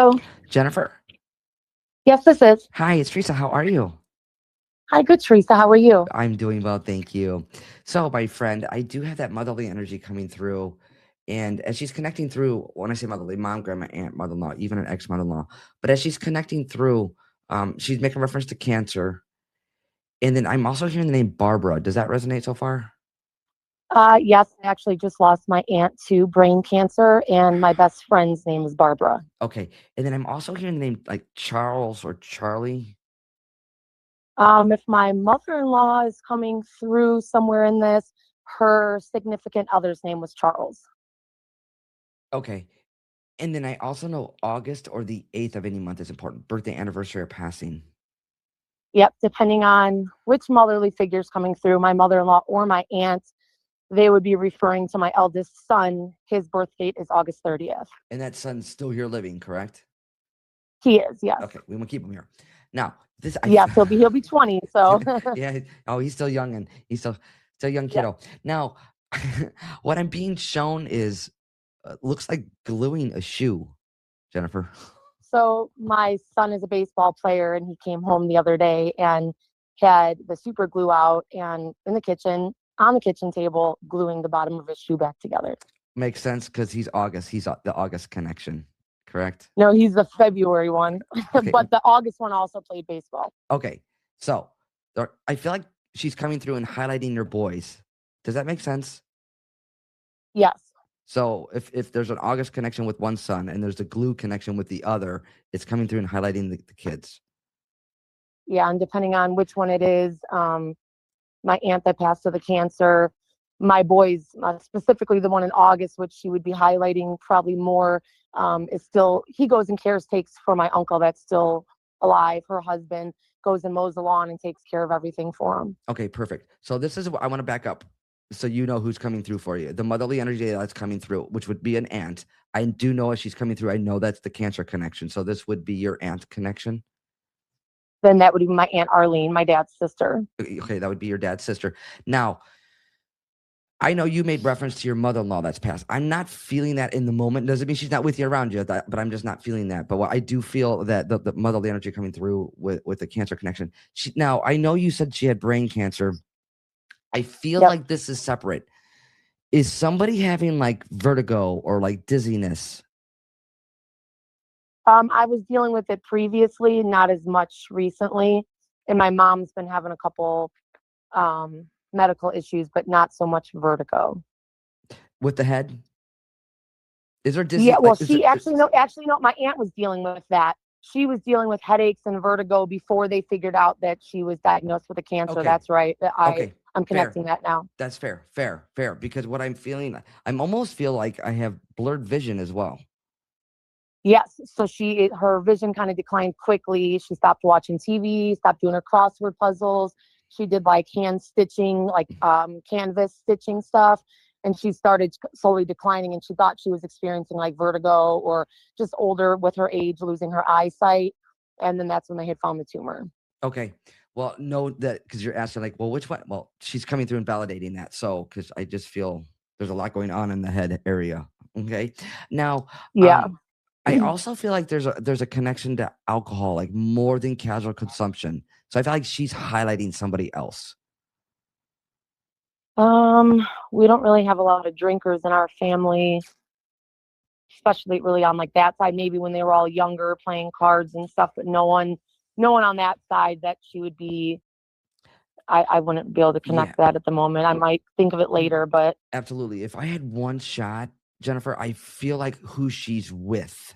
Oh, Jennifer. yes, this is. Hi, it's Teresa. How are you? Hi, good, Teresa. How are you? I'm doing well, thank you. So, my friend, I do have that motherly energy coming through. And as she's connecting through, when I say motherly, mom, grandma, aunt, mother in law, even an ex mother in law, but as she's connecting through, she's making reference to cancer. And then I'm also hearing the name Barbara. Does that resonate so far? Yes, I actually just lost my aunt to brain cancer, and my best friend's name is Barbara. Okay. And then I'm also hearing the name like Charles or Charlie. If my mother-in-law is coming through somewhere in this, her significant other's name was Charles. Okay. And then I also know August or the 8th of any month is important. Birthday, anniversary, or passing. Yep, depending on which motherly figure is coming through, my mother-in-law or my aunt, they would be referring to my eldest son. His birth date is August 30th. And that son's still here living, correct? He is, yes. Okay, we want to keep him here. Now, this I Yes, he'll be 20, so yeah. Oh, he's still young and he's still young yeah. kiddo. Now, what I'm being shown is looks like gluing a shoe, Jennifer. So my son is a baseball player, and he came home the other day and had the super glue out and in the kitchen, on the kitchen table, gluing the bottom of his shoe back together. Makes sense because he's August. He's the August connection, correct? No, he's the February one, Okay, but the August one also played baseball. okay. So I feel like she's coming through and highlighting your boys. Does that make sense? Yes. So if there's an August connection with one son and there's a glue connection with the other, it's coming through and highlighting the kids. Yeah. And depending on which one it is, my aunt that passed of the cancer, my boys, specifically the one in August, which she would be highlighting probably more, is still, he goes and cares, takes for my uncle that's still alive. Her husband goes and mows the lawn and takes care of everything for him. Okay, perfect. So this is what I want to back up so you know who's coming through for you. The motherly energy that's coming through, which would be an aunt. I do know as she's coming through, I know that's the cancer connection. So this would be your aunt connection. Then that would be my Aunt Arlene, my dad's sister. Okay, that would be your dad's sister. Now, I know you made reference to your mother-in-law that's passed. I'm not feeling that in the moment. Doesn't mean she's not with you around you, but I'm just not feeling that. But what I do feel that the motherly energy coming through with the cancer connection. Now, I know you said she had brain cancer. I feel Yep. like this is separate. Is somebody having like vertigo or like dizziness? I was dealing with it previously, not as much recently. And my mom's been having a couple medical issues, but not so much vertigo. With the head? Is there Yeah, dizzy? well, Like, is she there? actually, no, my aunt was dealing with that. She was dealing with headaches and vertigo before they figured out that she was diagnosed with a cancer. Okay, That's right. okay, I'm fair. connecting that now. That's fair, fair, fair. Because what I'm feeling, I'm almost feel like I have blurred vision as well. Yes. So her vision kind of declined quickly. She stopped watching TV, stopped doing her crossword puzzles. She did like hand stitching, like canvas stitching stuff. And she started slowly declining, and she thought she was experiencing like vertigo or just older with her age, losing her eyesight. And then that's when they had found the tumor. Okay. Well, no, that because you're asking like, well, which one? Well, she's coming through and validating that. So, because I just feel there's a lot going on in the head area. Okay. Now, Yeah. I also feel like there's a connection to alcohol, like more than casual consumption. So I feel like she's highlighting somebody else. We don't really have a lot of drinkers in our family, especially really on like that side. Maybe when they were all younger playing cards and stuff, but no one on that side that she would be. I wouldn't be able to Yeah, connect that at the moment. I might think of it later, but absolutely. If I had one shot, Jennifer, I feel like who she's with.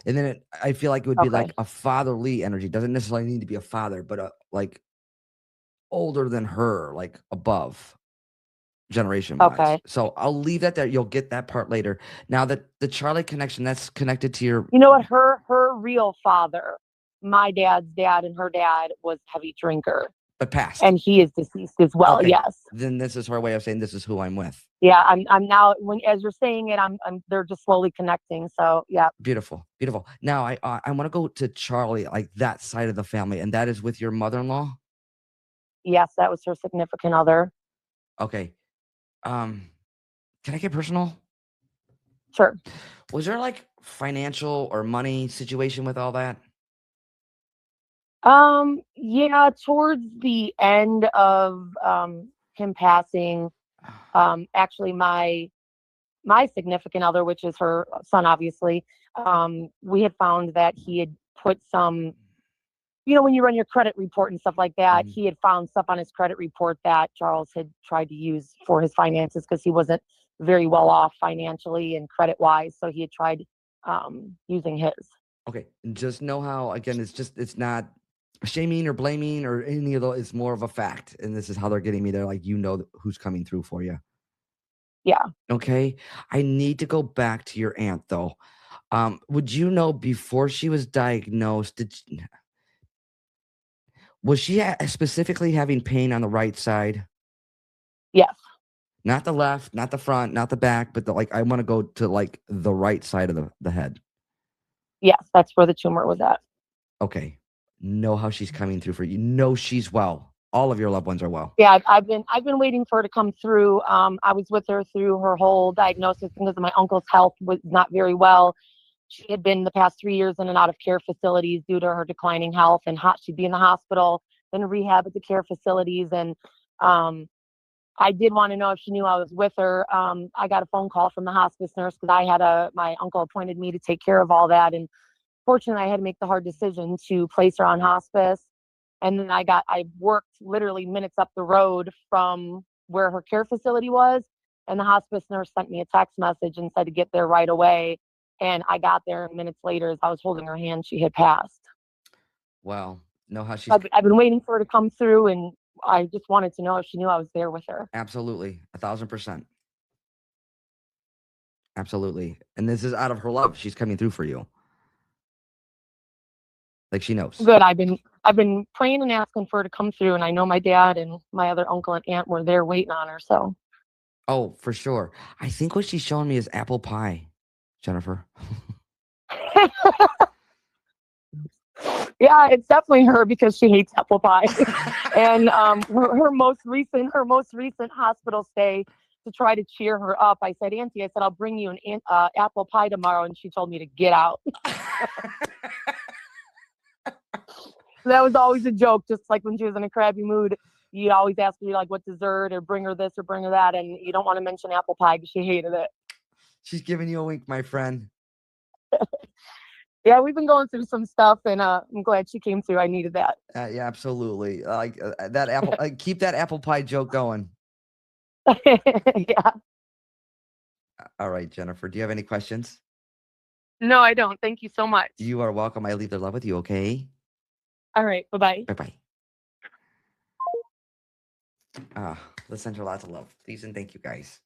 And then I feel like it would be okay. like a fatherly energy. Doesn't necessarily need to be a father, but like older than her, like above generation wise. Okay. So I'll leave that there. You'll get that part later. Now that the Charlie connection, that's connected to your You know what? Her real father, my dad's dad and her dad was a heavy drinker, but past. and he is deceased as well. Okay. Yes. Then this is her way of saying this is who I'm with. Yeah. I'm now when as you're saying it, they're just slowly connecting. So yeah. Beautiful, beautiful. Now I want to go to Charlie, like that side of the family, and that is with your mother-in-law. Yes, that was her significant other. Okay. Um, can I get personal? Sure. Was there like financial or money situation with all that? Yeah, towards the end of him passing, actually my significant other, which is her son, obviously, we had found that he had put some, when you run your credit report and stuff like that, he had found stuff on his credit report that Charles had tried to use for his finances because he wasn't very well off financially and credit wise. So he had tried using his. Okay. And just know how, again, it's not shaming or blaming or any of those. It's more of a fact. And this is how they're getting me. They're like, who's coming through for you. Yeah. Okay. I need to go back to your aunt though. Would you know before she was diagnosed, was she specifically having pain on the right side? Yes. Not the left, not the front, not the back, but I want to go to like the right side of the head. Yes, that's where the tumor was at. Okay. Know how she's coming through for you. Know she's well. All of your loved ones are well. Yeah, I've been waiting for her to come through. I was with her through her whole diagnosis because my uncle's health was not very well. She had been the past 3 years in and out of care facilities due to her declining health, and she'd be in the hospital, then rehab at the care facilities. And I did want to know if she knew I was with her. I got a phone call from the hospice nurse because my uncle appointed me to take care of all that. And fortunately, I had to make the hard decision to place her on hospice. And then I worked literally minutes up the road from where her care facility was. And the hospice nurse sent me a text message and said to get there right away. And I got there, and minutes later, as I was holding her hand, she had passed. Well, know how she's. I've been waiting for her to come through, and I just wanted to know if she knew I was there with her. Absolutely. 1,000%. Absolutely. And this is out of her love. She's coming through for you. Like she knows. Good. I've been praying and asking for her to come through, and I know my dad and my other uncle and aunt were there waiting on her. So. Oh, for sure. I think what she's showing me is apple pie, Jennifer. Yeah, it's definitely her because she hates apple pie. And her most recent hospital stay, to try to cheer her up, I said, Auntie, I said, I'll bring you an apple pie tomorrow. And she told me to get out. That was always a joke. Just like when she was in a crappy mood, you always ask her like what dessert or bring her this or bring her that. And you don't want to mention apple pie because she hated it. She's giving you a wink, my friend. Yeah, we've been going through some stuff, and I'm glad she came through. I needed that. Yeah, absolutely. That apple. Keep that apple pie joke going. Yeah. All right, Jennifer. Do you have any questions? No, I don't. Thank you so much. You are welcome. I leave their love with you. Okay. All right. Bye-bye. Bye-bye. Let's send her lots of love, please, and thank you, guys.